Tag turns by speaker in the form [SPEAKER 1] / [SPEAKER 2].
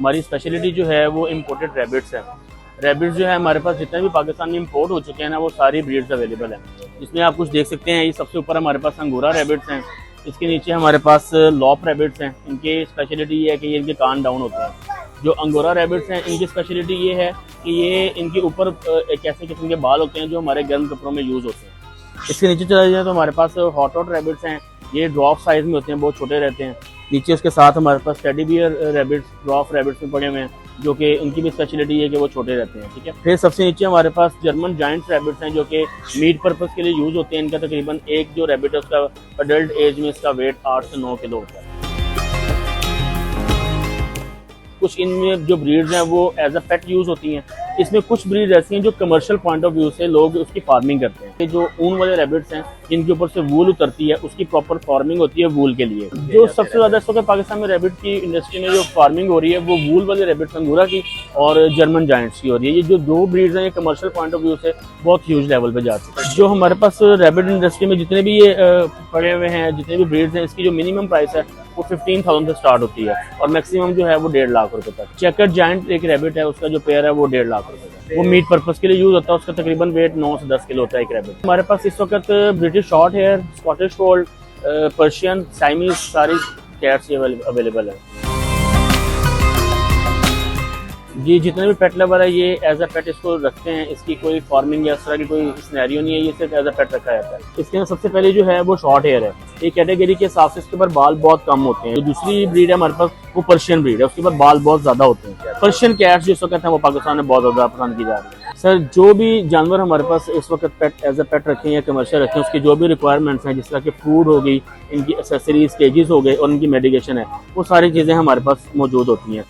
[SPEAKER 1] हमारी स्पेशलिटी जो है वो इम्पोर्टेड रैबिट्स है। रैबिट्स जो है हमारे पास जितने भी पाकिस्तान में इम्पोर्ट हो चुके हैं ना, वो सारी ब्रीड्स अवेलेबल हैं। इसमें आप कुछ देख सकते हैं, ये सबसे ऊपर हमारे पास अंगोरा रैबिट्स हैं, इसके नीचे हमारे पास लॉप रैबिट्स हैं। इनकी स्पेशलिटी ये है कि ये इनके कान डाउन होते हैं। जो अंगोरा रैबिट्स हैं इनकी स्पेशलिटी ये है कि ये इनके ऊपर एक ऐसे किस्म के बाल होते हैं जो हमारे गर्म कपड़ों में यूज़ होते हैं। इसके नीचे चला जाए तो हमारे पास हॉट रैबिट्स हैं, ये ड्रॉप साइज में होते हैं, बहुत छोटे रहते हैं। नीचे उसके साथ हमारे पास teddy bear rabbits drop rabbits में पड़े हुए हैं, जो कि उनकी भी स्पेशलिटी है कि वो छोटे रहते हैं। ठीक है, फिर सबसे नीचे हमारे पास जर्मन जायंट रैबिट्स हैं, जो कि मीट पर्पस के लिए यूज़ होते हैं। इनका तकरीबन एक जो रैबिट है उसका अडल्ट एज में इसका वेट 8 से 9 किलो होता है। कुछ इनमें जो ब्रीड्स हैं वो एज अ पेट यूज़ होती हैं। इसमें कुछ ब्रीड ऐसी हैं जो कमर्शियल पॉइंट ऑफ व्यू से लोग उसकी फार्मिंग करते हैं। ये जो ऊन वाले रैबिट्स हैं जिनके ऊपर से वूल उतरती है, उसकी प्रॉपर फार्मिंग होती है वूल के लिए। जो सबसे ज़्यादा इस वक्त पाकिस्तान में रैबिट की इंडस्ट्री में जो फार्मिंग हो रही है वो वूल वाले रैबिट्स अंगूरा की और जर्मन जायंट्स की हो रही है। ये जो दो ब्रीड्स हैं ये कमर्शियल पॉइंट ऑफ व्यू से बहुत ह्यूज लेवल पे जा चुके हैं। जो हमारे पास रैबिट इंडस्ट्री में जितने भी ये पड़े हुए हैं, जितने भी ब्रीड्स हैं, इसकी जो मिनिमम प्राइस है वो 15,000 से स्टार्ट होती है और मैक्सिमम जो है वो 1.5 लाख रुपए तक। चेकर जायंट एक रैबिट है, उसका जो पेयर है वो 1.5 लाख रुपए का। वो मीट पर्पस के लिए यूज होता है, उसका तकरीबन वेट 9 से 10 किलो होता है एक रैबिट। हमारे पास इस वक्त British short hair, Scottish fold, Persian, Siamese सारी कैट्स अवेलेबल है। जी, जितने भी पेट लवर है ये एज अ पेट इसको रखते हैं। इसकी कोई फार्मिंग या इस तरह की कोई सिनेरियो नहीं है, ये सिर्फ एज अ पेट रखा जाता है। इसके अंदर सबसे पहले जो है वो शॉर्ट हेयर है। एक कैटेगरी के हिसाब से इसके ऊपर बाल बहुत कम होते हैं। जो दूसरी ब्रीड है हमारे पास वो पर्शियन ब्रीड है, उसके ऊपर बाल बहुत ज्यादा होते हैं। पर्शियन कैट्स जिस वक्त है वो पाकिस्तान में बहुत ज्यादा पसंद की जा रही है। सर, जो भी जानवर हमारे पास इस वक्त पेट एज अ पेट रखे हैं या कमर्शियल रखे हैं, उसकी जो भी रिक्वायरमेंट्स हैं, जिस तरह की फूड हो गई, इनकी एक्सेसरीज, केजेस हो गए और इनकी मेडिकेशन है, वो सारी चीज़ें हमारे पास मौजूद होती हैं।